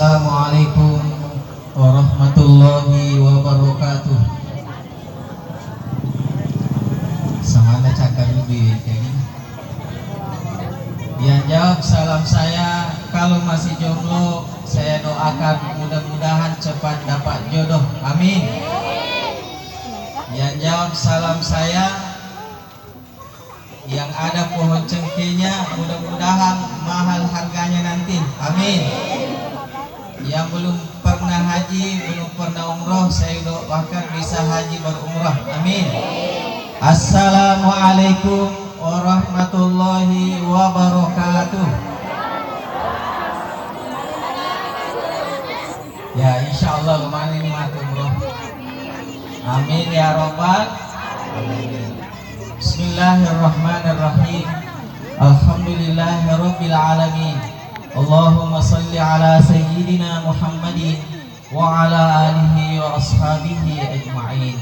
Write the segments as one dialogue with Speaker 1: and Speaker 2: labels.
Speaker 1: Assalamualaikum warahmatullahi wabarakatuh. Sama ada cakap lebih kayak gini. Yang jawab salam saya, kalau masih jomblo saya doakan mudah-mudahan cepat dapat jodoh. Amin. Yang jawab salam saya, yang ada pohon cengkehnya mudah-mudahan mahal harganya nanti. Amin. Yang belum pernah haji, belum pernah umroh, saya doakan bisa haji berumrah. Amin. Assalamualaikum warahmatullahi wabarakatuh. Ya insya Allah kemana ini mati umroh. Amin ya robbal alamin. Bismillahirrahmanirrahim. Alhamdulillahirabbil alamin. Allahumma salli ala sayyidina Muhammadin wa ala alihi wa ashabihi ajma'in.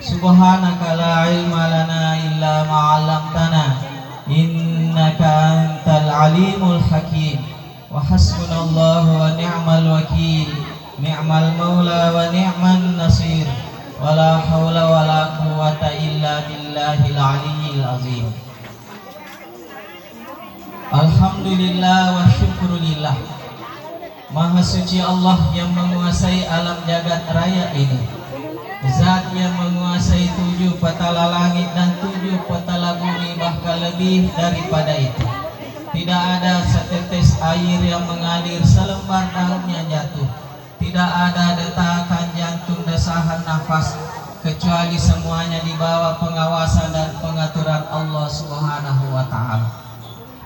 Speaker 1: Subhanaka la ilma lana illa ma 'allamtana innaka antal alimul hakim. Wa hasbunallahu wa ni'mal wakil, ni'mal maula wa ni'man nasir. Wala haula wala quwwata illa billahil aliyyil azim. Alhamdulillah wa syukrulillah. Maha suci Allah yang menguasai alam jagat raya ini, Zat yang menguasai 7 petala langit dan 7 petala bumi, bahkan lebih daripada itu. Tidak ada setetes air yang mengalir, selembar daun yang jatuh. Tidak ada detakan jantung, desahan nafas, kecuali semuanya di bawah pengawasan dan pengaturan Allah Subhanahu wa Ta'ala.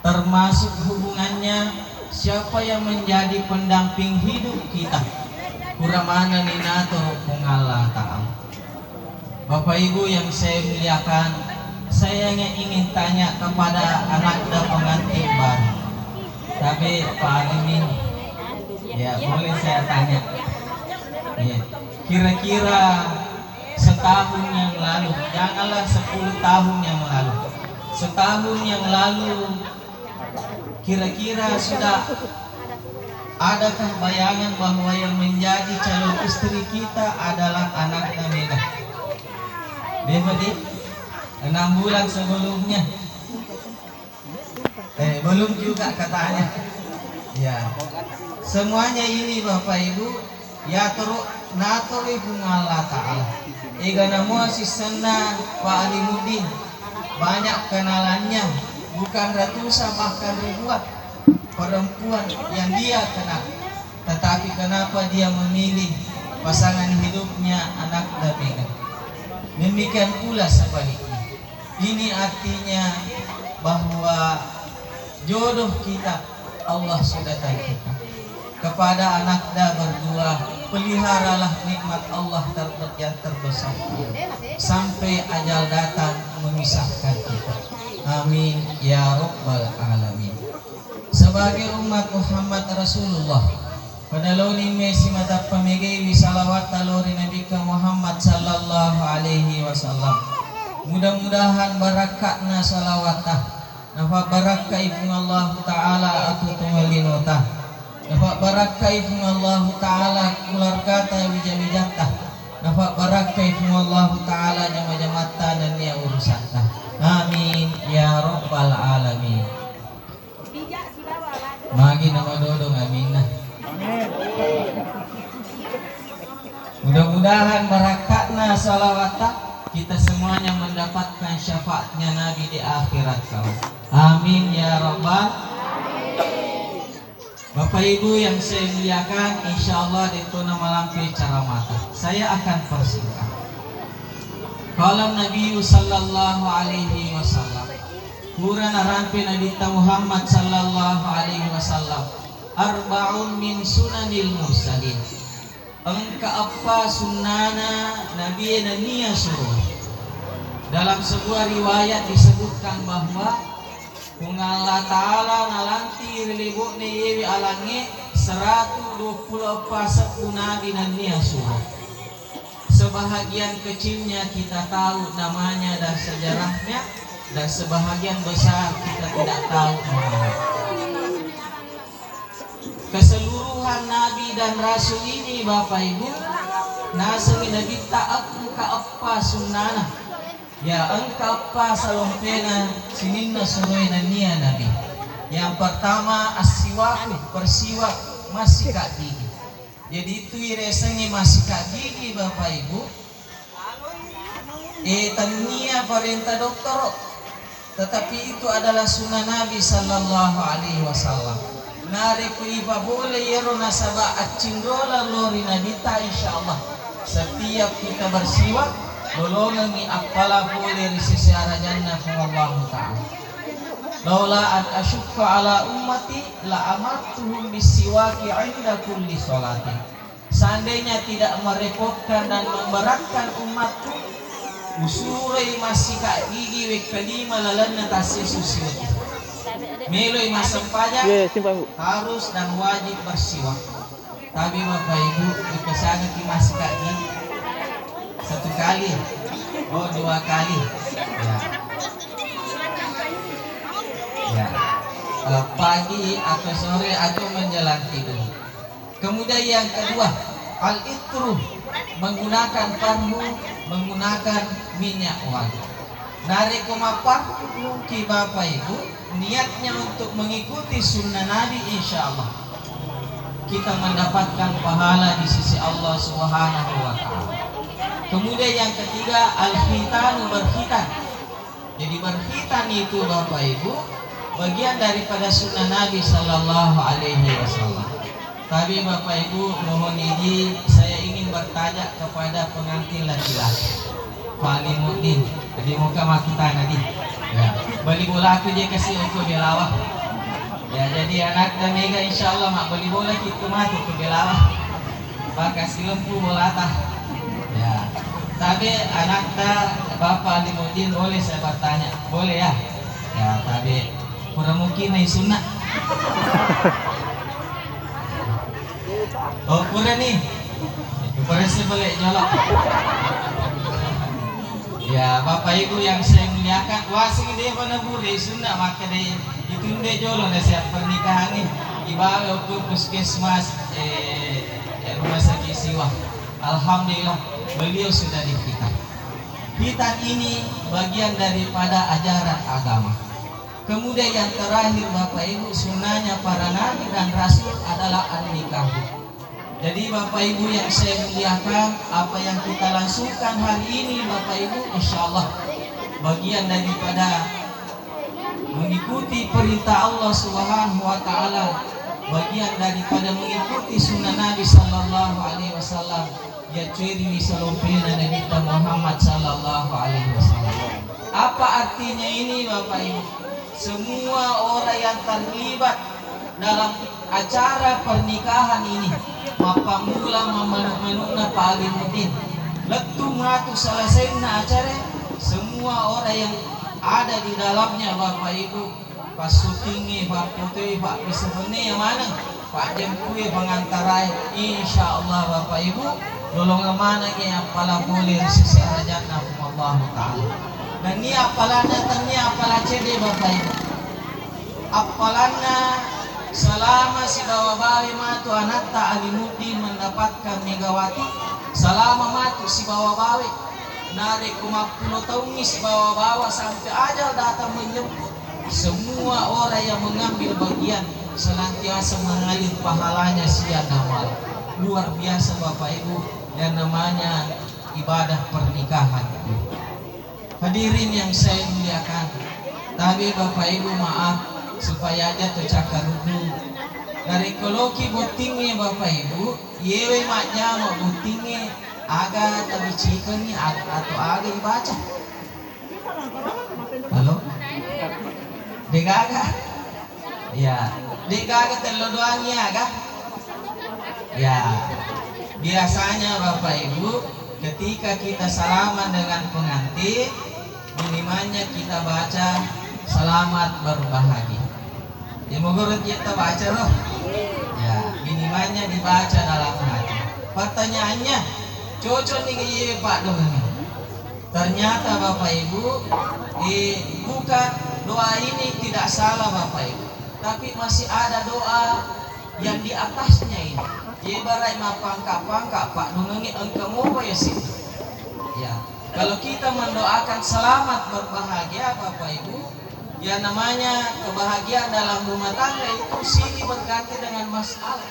Speaker 1: Termasuk hubungannya siapa yang menjadi pendamping hidup kita. Kuramana ninato kung Allah Ta'ala. Bapak Ibu yang saya muliakan, saya ingin tanya kepada anak dan pengantin baru. Tapi Pak Alimin, ya boleh saya tanya, ya, kira-kira setahun yang lalu, janganlah 10 tahun yang lalu, setahun yang lalu, kira-kira sudah adakah bayangan bahwa yang menjadi calon istri kita adalah anak Nameda? Berarti 6 bulan sebelumnya, belum juga katanya. Ya, semuanya ini Bapak Ibu, ya terus nato ibu Allah Ta'ala. Ega nama sisana Pak Alimuddin, banyak kenalannya, bukan ratusan bahkan ribuan perempuan yang dia kenal. Tetapi kenapa dia memilih pasangan hidupnya anak Nameda? Demikian pula sebaliknya. Ini artinya bahwa jodoh kita Allah sudah tentukan. Kepada anak da berdua, peliharalah nikmat Allah yang terbesar sampai ajal datang memisahkan kita. Amin ya rabbal alamin. Sebagai umat Muhammad Rasulullah, padaloni mesi mata pamigay salawat talori Nabi Muhammad sallallahu alaihi wasallam. Mudah-mudahan barakatna salawatah, nafa barakah ibn Allah Ta'ala aku tumalinota, nafa barakah ibn Allah Ta'ala keluargata wijah-wijatah, nafa barakah ibn Allah Ta'ala jama-jamata dan dia urusatah. Amin ya rabbal alamin. Magi nama dodong amin. Mudah-mudahan barakatna salawatah kita semuanya mendapatkan syafaatnya Nabi di akhirat kelak. Amin ya rabbal. Bapak Ibu yang saya muliakan, insya Allah itu nama lampi cara mata. Saya akan persingkat. Kalau Nabi sallallahu alaihi wasallam, kurang rampi Nabi Muhammad sallallahu alaihi wasallam, arba'un min sunanil mursalin. Engka apa sunnana Nabi Nania suruh. Dalam sebuah riwayat disebutkan bahwa kung Allah Ta'ala nalanti rilibuk ni yewi alangi 124 Nabi Nania suruh. Sebahagian kecilnya kita tahu namanya dan sejarahnya, dan sebahagian besar kita tidak tahu namanya. Keseluruhan Nabi dan Rasul ini Bapak Ibu, nasami Nabi aku ka apa sunnana. Ya engka apa salompena sininna suruh nania Nabi. Yang pertama asiwaku, bersiwak masikat gigi. Jadi itu iresannya masikat gigi Bapak Ibu. Tania perintah dokter, tetapi itu adalah sunnah Nabi Sallallahu Alaihi Wasallam. Nari ku iba boleh yero nasaba acinggola lori nabita insyaallah. Setiap kita bersiwak, golongan ni apala boleh risisi arah jannah Allah Ta'ala. Laula an asyukka ala ummati la amartuhum bisiwaki inda kulli sholatin. Seandainya tidak merepotkan dan memberatkan umatku, usurai masikat gigi wek kelima lalanna tasih susiwak. Meloi masam pajak harus dan wajib bersiwak. Tapi Bapak Ibu dipesankan di masikat gigi satu kali, oh 2 kali, ya. Pagi atau sore atau menjelang tidur. Kemudian yang kedua, al-itru, menggunakan parfum, menggunakan minyak wangi. Dari kumapar mungkin Bapak Ibu niatnya untuk mengikuti sunnah Nabi, insya Allah kita mendapatkan pahala di sisi Allah Subhanahu wa Ta'ala. Kemudian yang ketiga, al-khitanu, berkhitan. Jadi berkhitan itu Bapak Ibu bagian daripada sunnah Nabi Sallallahu Alaihi Wasallam. Tapi Bapak Ibu mohon izin, saya ingin bertanya kepada pengantin laki-laki Pak Limuddin, di muka kita nanti ya, beli bola aku dia kasih untuk belawah ya. Jadi anak dan mega insya Allah mak beli bola kita mati ke belawah pak kasih lempu bola tah ya. Tapi anak Bapak Limuddin boleh saya bertanya, boleh ya? Ya tapi kurang mungkin nih sunnah. Oh kurang nih, kurang sih boleh jolok. Ya Bapak Ibu yang saya muliakan, wasing dia pada buri sunnah maka dia itu dia jolok nasihat pernikahan nih dibawa ke puskesmas rumah sakit Siwah. Alhamdulillah beliau sudah dikhitan. Khitan ini bagian daripada ajaran agama. Kemudian yang terakhir Bapak Ibu, sunnahnya para nabi dan rasul adalah an-nikah. Jadi Bapak Ibu yang saya muliakan, apa yang kita langsungkan hari ini Bapak Ibu insya Allah bagian daripada mengikuti perintah Allah Subhanahu wa Ta'ala, bagian daripada mengikuti sunnah Nabi Sallallahu Alaihi Wasallam. Ya ciri salompena Nabi Muhammad Sallallahu Alaihi Wasallam. Apa artinya ini Bapak Ibu? Semua orang yang terlibat dalam acara pernikahan ini, mapamula memenuna Pak Limuddin, letu matu selesainya acara, semua orang yang ada di dalamnya Bapak Ibu, Pak Sutingi, Pak Putri, Pak Bisebeni yang mana, Pak Jempui pengantarai, insya Allah Bapak Ibu, golongan mana yang pala boleh sisi rajana Allah Ta'ala. Dan ini apalana tanya apalah cede Bapak Ibu, apalana selama si bawa-bawa matu anak tak Limuddin mendapatkan Megawati, selama matu si bawa-bawa narik 50 tahun si bawa-bawa sampai ajal datang menjemput, semua orang yang mengambil bagian senantiasa mengalir pahalanya siang dan malam. Luar biasa Bapak Ibu yang namanya ibadah pernikahan. Hadirin yang saya muliakan, tapi Bapak Ibu maaf supaya aja tercakar dulu dari koloki butingnya Bapak Ibu, yewe maknya mau butingnya agak tapi cikeni atau agak dibaca. Halo, degaga, ya degaga terlodoannya agak, ya biasanya Bapak Ibu ketika kita salaman dengan pengantin, minimalnya kita baca selamat berbahagia. Ya menurut kita baca loh. Ya minimalnya dibaca dalam hati. Pertanyaannya, cocok nih Pak dong ini. Ternyata Bapak Ibu, bukan doa ini tidak salah Bapak Ibu, tapi masih ada doa yang di atasnya ini. Ibarat pangka-pangka Pak nungangi engkau mau ya sih. Ya, kalau kita mendoakan selamat berbahagia Bapak Ibu, ya namanya kebahagiaan dalam rumah tangga itu silih berganti dengan masalah.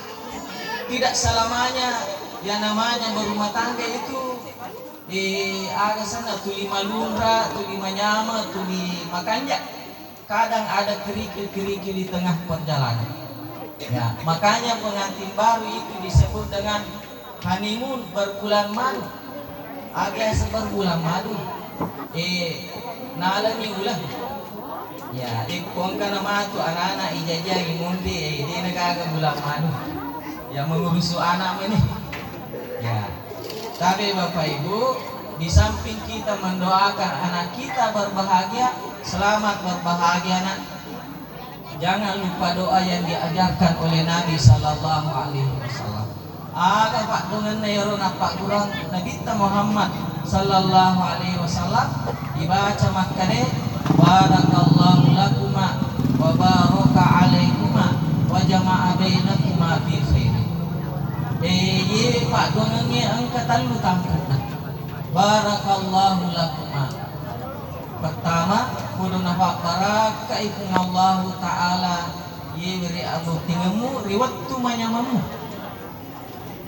Speaker 1: Tidak selamanya yang namanya berumah tangga itu di agak sana tuli malura, tuli manyama, tuli makanya kadang ada kerikil-kerikil di tengah perjalanan. Ya, makanya pengantin baru itu disebut dengan honeymoon berbulan madu. Agak seberbulan madu. Nalami ulah. Ya, kongka nama tu anak-anak ijajah imundi, dia nagaga bulan madu. Yang mengurus anak ini. Ya. Tapi Bapak Ibu, di samping kita mendoakan anak kita berbahagia, selamat berbahagia nak. Jangan lupa doa yang diajarkan oleh Nabi Sallallahu Alaihi Wasallam. Ada Pak dengan nayron apa kurang Nabi Muhammad Sallallahu Alaihi Wasallam dibaca makane barakallahu lakuma wa baraka alaikuma wa jama'a bainakuma fi khair. Ye Pak dengan ni angkat talu tangkap. Barakallahu lakuma. Pertama kudu nafak baraka ikung Allah Ta'ala ye beri Allah tingamu riwattu manyamamu.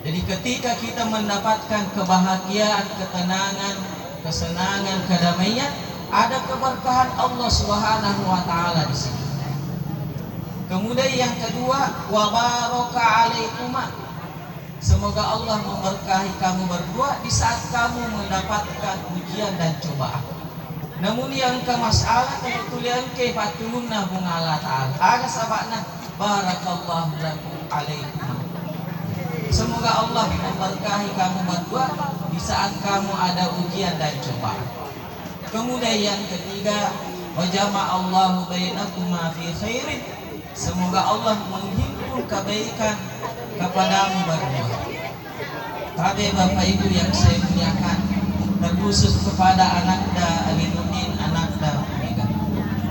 Speaker 1: Jadi ketika kita mendapatkan kebahagiaan, ketenangan, kesenangan, kedamaian, ada keberkahan Allah Subhanahu wa Ta'ala di sini. Kemudian yang kedua, wa baraka alaikuma. Semoga Allah memberkahi kamu berdua di saat kamu mendapatkan ujian dan cobaan. Namun yang ke masalah kebetulan ke patulungna hung Allah Ta'ala aga sabakna barakallahu lakum alaikum. Semoga Allah memberkahi kamu berdua di saat kamu ada ujian dan cobaan. Kemudian yang ketiga, wa jama'allahu bainakuma fi khairin. Semoga Allah menghimpun kebaikan kepadamu berdua. Tapi Bapak Ibu yang saya muliakan, terkhusus kepada anakda Alinuddin, anakda Mega,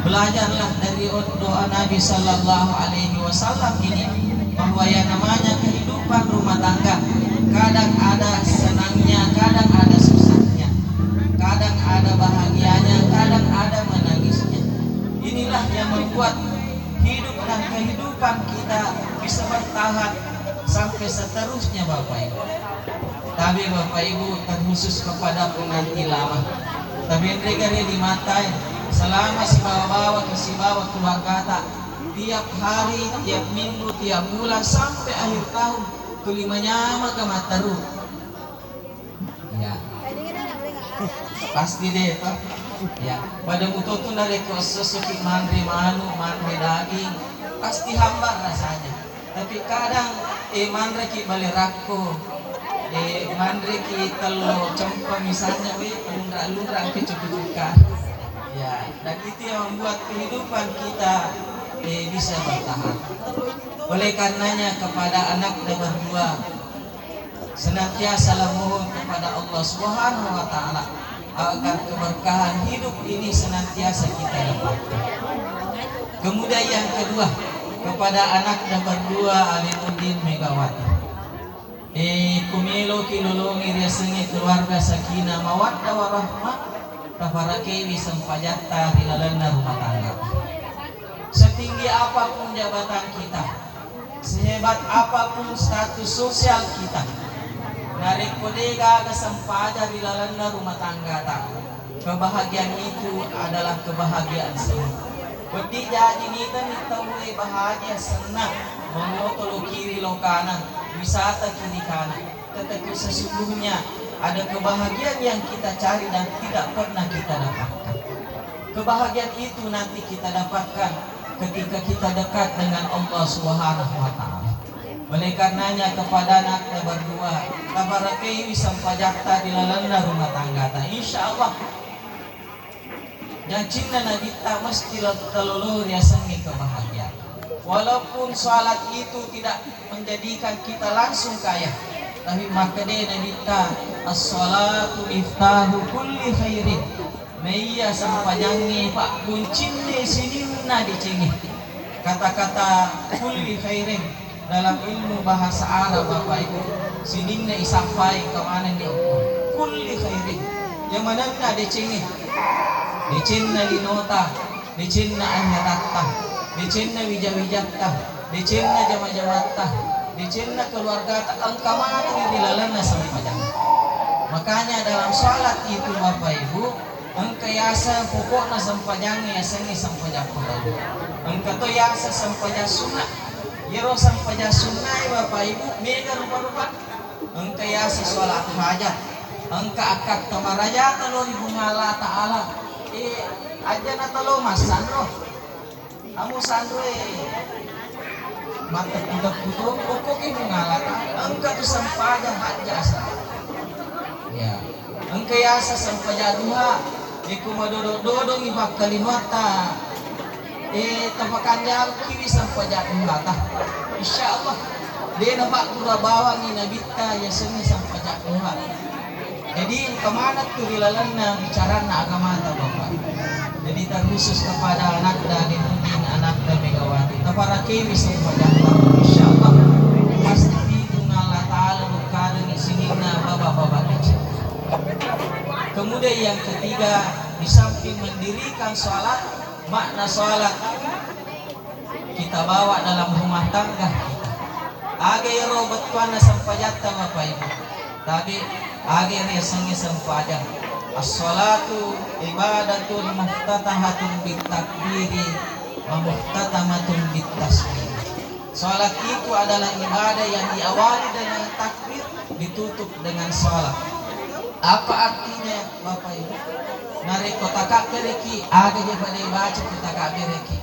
Speaker 1: belajarlah dari doa Nabi Sallallahu Alaihi Wasallam ini, bahwa yang namanya kehidupan rumah tangga kadang ada senangnya, kadang ada susahnya, kadang ada bahagianya, kadang ada menangisnya. Inilah yang membuat hidup dan kehidupan kita bisa bertahan sampai seterusnya Bapak Ibu. Tapi Bapak Ibu terkhusus kepada pengantin lama, tapi mereka di matai selama si bawa-bawa ke si bawa keluarga tak, tiap hari, tiap minggu, tiap bulan sampai akhir tahun kelimanya ke mataru. Ya, pasti deh Pak. Ya, pada mutotun dari kososukik mandri manu, mandri daging, pasti hambar rasanya. Tapi kadang mandri ki balirako. Mandri ki telo cempa misalnya pelundra-lundra ke cukup-cukup. Ya, dan itu yang membuat kehidupan kita bisa bertahan. Oleh karenanya kepada anak dan berdua senantiasa mohon kepada Allah Subhanahu wa Ta'ala agar keberkahan hidup ini senantiasa kita dapatkan. Kemudian yang kedua, kepada anak dan berdua Alinuddin Megawati. Kumilo kilulungi riasengi keluarga sakinah mawaddah warahmah tafaraki sampajatta rilalana rumah tangga. Setinggi apapun jabatan kita, sehebat apapun status sosial kita, narik kodega kesempaja rilalana rumah tangga tak, kebahagiaan itu adalah kebahagiaan semua. Bedi jadi kita nitawai bahagia senang mengotolo kiri lo kanan, wisata kiri kanan. Tetapi sesungguhnya ada kebahagiaan yang kita cari dan tidak pernah kita dapatkan. Kebahagiaan itu nanti kita dapatkan ketika kita dekat dengan Allah Subhanahu wa Ta'ala. Oleh karenanya kepada anak berdua, tabarakai sampajatta di lalana rumah tangga. Insya Allah yang cinta Nabi kita mesti telulur ya sengi kebahagiaan. Walaupun salat itu tidak menjadikan kita langsung kaya, tapi maka dia Nabi kita as-salatu iftahu kulli khairin. Meia sampajangi pak kuncin di sini na dicingi. Kata-kata kulli khairin dalam ilmu bahasa Arab Bapak Ibu sininna isampai kemana nih kulli khairin yang mana dicinna linota dicinna anyatatta dicinna wijawijatta dicinna jama-jamatta dicinna keluarga angkamana dilalana sampai jangan. Makanya dalam sholat itu Bapak Ibu engka yasa pokokna sampajangnya yasangi sampajang lalu engka to yasa sampajang sunnah yero sampajang sunnah Bapak Ibu mega rupa-rupa engka yasa sholat hajat engka akak tamaraja talo ibu Allah ta'ala aja na talo mas sandro amu sandro mata kudak kutuk pokok ibu Allah ta'ala engka tu sampajang hajasa ya engka yasa sampajang duha iku madodo-dodo ibak kalimata tapakannya kiwi sampajang duha insyaallah dia nampak pura bawang ni nabita ya seni sampajang duha. Jadi kemana tuh dilalana bicara agama ta Bapak. Jadi terkhusus kepada anak dan Nurdin, anak dan Megawati. Para kiwi sampajang insyaallah pasti Allah Ta'ala bukan sinina bapak-bapak kecil. Kemudian yang ketiga, di samping mendirikan sholat, makna sholat kita bawa dalam rumah tangga kita. Age robot pana sampajata Bapak Ibu. Tadi age resengi sampaja. As-sholatu ibadatun muftatahatun bitakbiri wa muftatamatun bitasbih. Sholat itu adalah ibadah yang diawali dengan takbir, ditutup dengan sholat. Apa artinya Bapak Ibu? Nareko takak bereki, ada je pada baca takak bereki.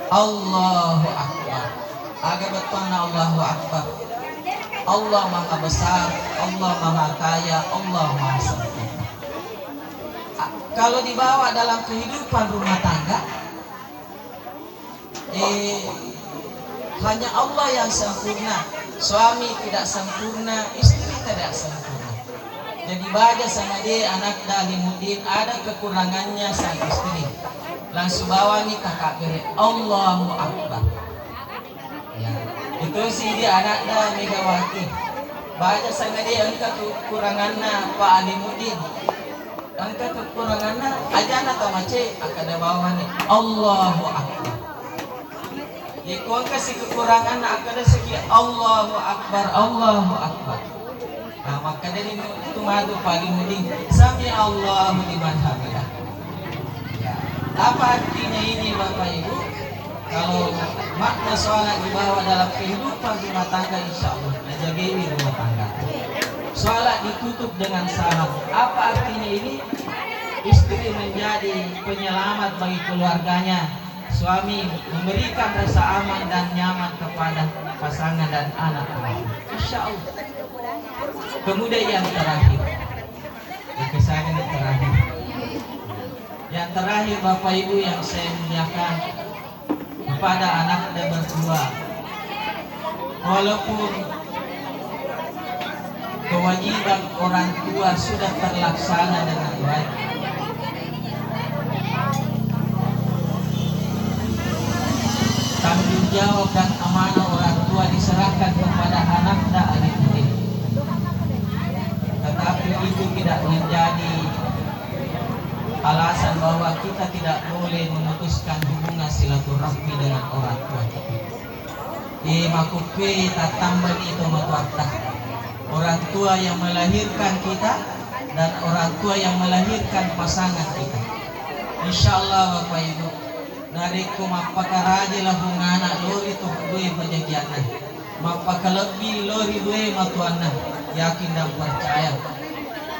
Speaker 1: Allahu Akbar. Aga betul Allahu Akbar. Allah Maha Besar, Allah Maha Kaya, Allah Maha Sempurna. Kalau dibawa dalam kehidupan rumah tangga, hanya Allah yang sempurna. Suami tidak sempurna, istri tidak sempurna. Jadi baca sama dia anak Dalimuddin ada kekurangannya sang istri. Langsung bawa nih kakak beri Allahu Akbar. Ya, itu sih dia anak Megawati. Baca sama dia angka kekurangannya Pak Alimuddin. Angka kekurangannya aja atau mace akan bawa nih Allahu Akbar. Ya, kau kasih kekurangan akan segi Allahu Akbar, Allahu Akbar. Nah, maka dari itu madu paling mending sami Allahu liman hamidah. Ya. Apa artinya ini Bapak Ibu? Kalau makna sholat dibawa dalam kehidupan rumah tangga insya Allah jaga ini rumah tangga. Sholat ditutup dengan salam. Apa artinya ini? Istri menjadi penyelamat bagi keluarganya. Suami memberikan rasa aman dan nyaman kepada pasangan dan anak. Insya Allah. Kemudian yang terakhir, yang terakhir. Yang terakhir Bapak Ibu yang saya muliakan kepada anak dan berdua. Walaupun kewajiban orang tua sudah terlaksana dengan baik, tanggung jawab dan amanah orang tua diserahkan kepada anak dan adik. Tetapi itu tidak menjadi alasan bahwa kita tidak boleh memutuskan hubungan silaturahmi dengan orang tua kita. Makupe tatambal itu matuatah. Orang tua yang melahirkan kita dan orang tua yang melahirkan pasangan kita. Insyaallah Bapak Ibu, nariku mapakarajilah hungana lori tuh dua pajagiana. Mapakalebih lori dua matuana. Yakin dan percaya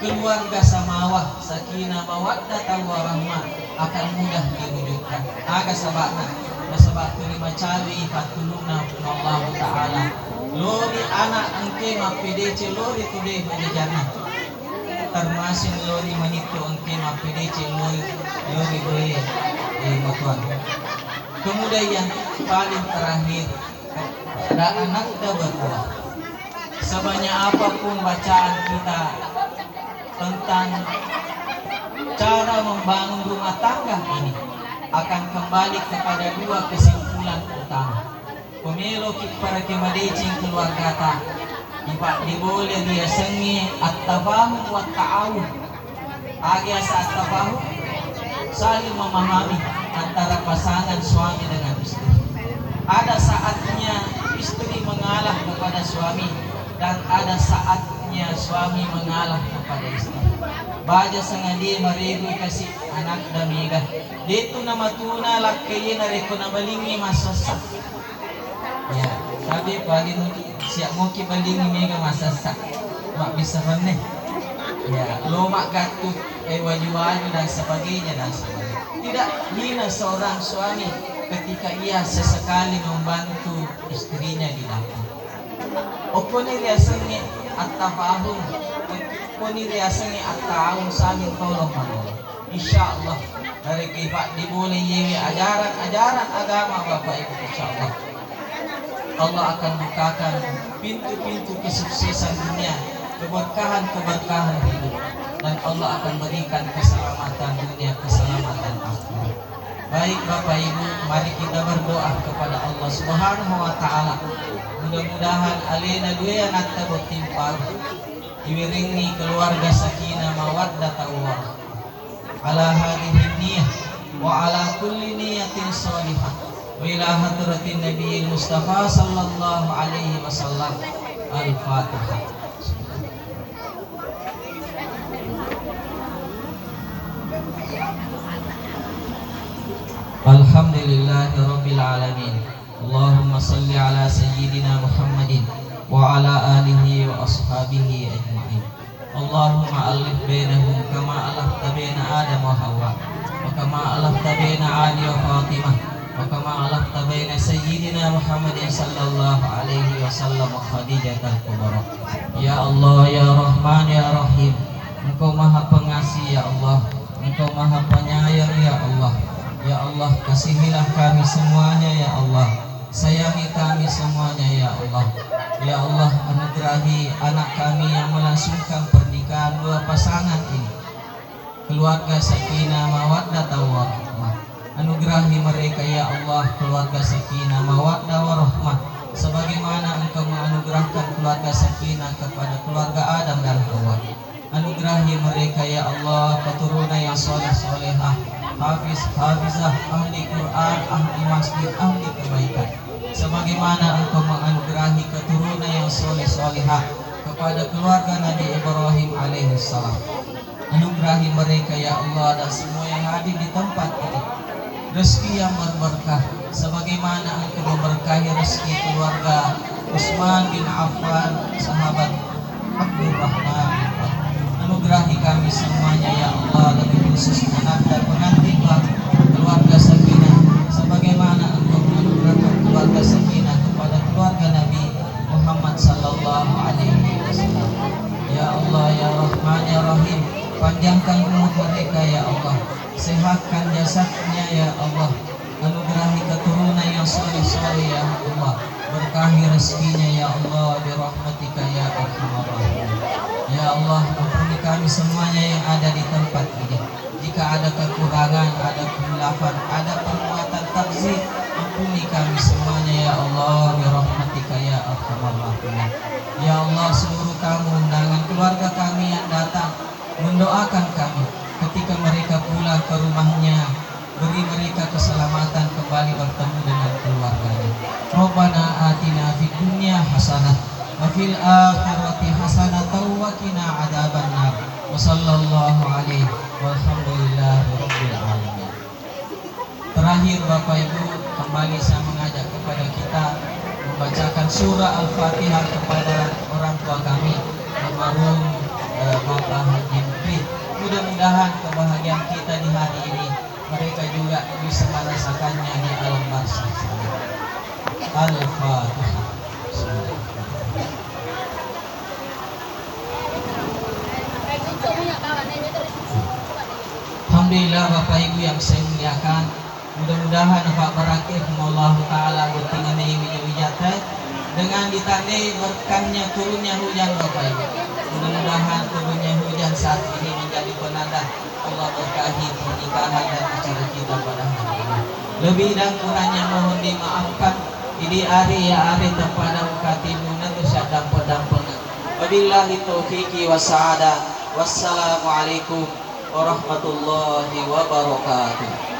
Speaker 1: keluarga samawah sakinah mawaddah warahmah akan mudah diwujudkan. Aga sabana nasabak terima cawi patuluna Allah Ta'ala lori anak engke mapedece lori tude majajana termasuk lori manitu engke mapedece lori goye matuan. Kemudian yang paling terakhir ada anak berdua. Sebanyak apapun bacaan kita tentang cara membangun rumah tangga ini akan kembali kepada dua kesimpulan utama. Pemilu para kemadicing keluarga ta. Diboleh dia sengi at-tafahum wa ta'awun. Agya sa at-tafahum saling memahami antara pasangan suami dengan istri. Ada saatnya istri mengalah kepada suami dan ada saatnya suami mengalah kepada istri. Baja sangadi marigu kasih anak damiga. Dito na matuna lakay na reko na balingi masasak. Ya, sabi pagi siap ngoki balingi mega masasak. Mak bisa mana? Ya, lomak gatut, waju-waju dan sebagainya dan sebagainya. Tidak hina seorang suami ketika ia sesekali membantu istrinya di dapur. Oponi riasannya at-tafahum, oponi riasannya at-ta'awun saling tolong menolong. Insyaallah dari kita diboleh yewi ajaran agama Bapak Ibu, insyaallah Allah akan bukakan pintu-pintu kesuksesan dunia, keberkahan hidup, dan Allah akan berikan keselamatan dunia, keselamatan akhirat. Baik Bapak Ibu, mari kita berdoa kepada Allah Subhanahu wa taala. Mudah-mudahan alena dua anak timpal diwiringi keluarga sakinah mawaddah warahmah. Ala hadhihi niyah wa ala kulli niyatin shalihah. Wa ila hadratin Nabi Mustafa sallallahu alaihi wasallam. Al-Fatihah. Alhamdulillahirabbil alamin. Allahumma salli ala sayyidina Muhammadin wa ala alihi wa ashabihi ajma'in. Allahumma alif bainahum kama alafta baina Adam wa Hawa wa kama alafta baina Ali wa Fatimah wa kama alafta baina sayyidina Muhammadin sallallahu alaihi wasallam wa Khadijah al-Kubra. Ya Allah, ya Rahman, ya Rahim, Engkau Maha Pengasih ya Allah, Engkau Maha Penyayang ya Allah. Ya Allah, kasihilah kami semuanya ya Allah, sayangi kami semuanya ya Allah. Ya Allah, anugerahi anak kami yang melangsungkan pernikahan dua pasangan ini, keluarga sakinah mawaddah warahmah. Anugerahi mereka ya Allah, keluarga sakinah mawaddah warahmah, sebagaimana Engkau menganugerahkan keluarga sakinah kepada keluarga Adam dan Hawa. Anugerahi mereka ya Allah, keturunan yang soleh-solehah, hafiz, hafizah, ahli Quran, ahli masjid, ahli kebaikan, sebagaimana Engkau menganugerahi keturunan yang soleh-solehah kepada keluarga Nabi Ibrahim alaihissalam. Anugerahi mereka ya Allah dan semua yang hadir di tempat ini rezeki yang berberkah, sebagaimana Engkau memberkahi rezeki keluarga Utsman bin Affan, sahabat Abdurrahman bin Auf. Anugerahi kami semuanya ya Allah, lebih khusus anak dan pengantin keluarga sakinah, sebagaimana Engkau menganugerahkan keluarga sakinah kepada keluarga Nabi Muhammad sallallahu alaihi wasallam. Ya Allah, ya Rahman, ya Rahim, panjangkan umur mereka ya Allah, sehatkan jasadnya ya Allah, anugerahi keturunan yang soleh-soleh ya Allah, berkahi rezekinya ya Allah, birahmatika ya arhamar rahimin. Ya Allah, ampuni kami semuanya yang ada di tempat ini. Jika ada kekurangan, ada khilafan, ada perbuatan takzir, ampuni kami semuanya ya Allah, birahmatika ya arhamar rahimin. Ya Allah, seluruh tamu undangan keluarga kami yang datang mendoakan kami ketika mereka pulang ke rumahnya, beri mereka keselamatan kembali bertemu dengan keluarganya. Rabbana atina fid dunya hasanah wa fil akhirati hasanah wa qina adzabannar. Wa sallallahu alaihi walhamdulillahi rabbil alamin. Terakhir Bapak Ibu, kembali saya mengajak kepada kita membacakan surah Al-Fatihah kepada orang tua kami, almarhum Bapak Haji Mufid. Mudah-mudahan kebahagiaan kita di hari ini mereka juga bisa merasakannya di alam barzakh. Al-Fatihah. Alhamdulillah Bapak Ibu yang saya muliakan, mudah-mudahan Pak Barakir Allah Ta'ala bertingan ini wijata dengan ditandai berkahnya turunnya hujan Bapak Ibu. Mudah-mudahan turunnya hujan saat ini menjadi penanda Allah berkahi pernikahan dan acara kita pada hari ini. Lebih dan kurangnya mohon dimaafkan. Ini ari ya ari tempadang katimunan tu syadang pedang-pedang. Wabillahi taufiqi wassaada. Wassalamualaikum warahmatullahi wabarakatuh.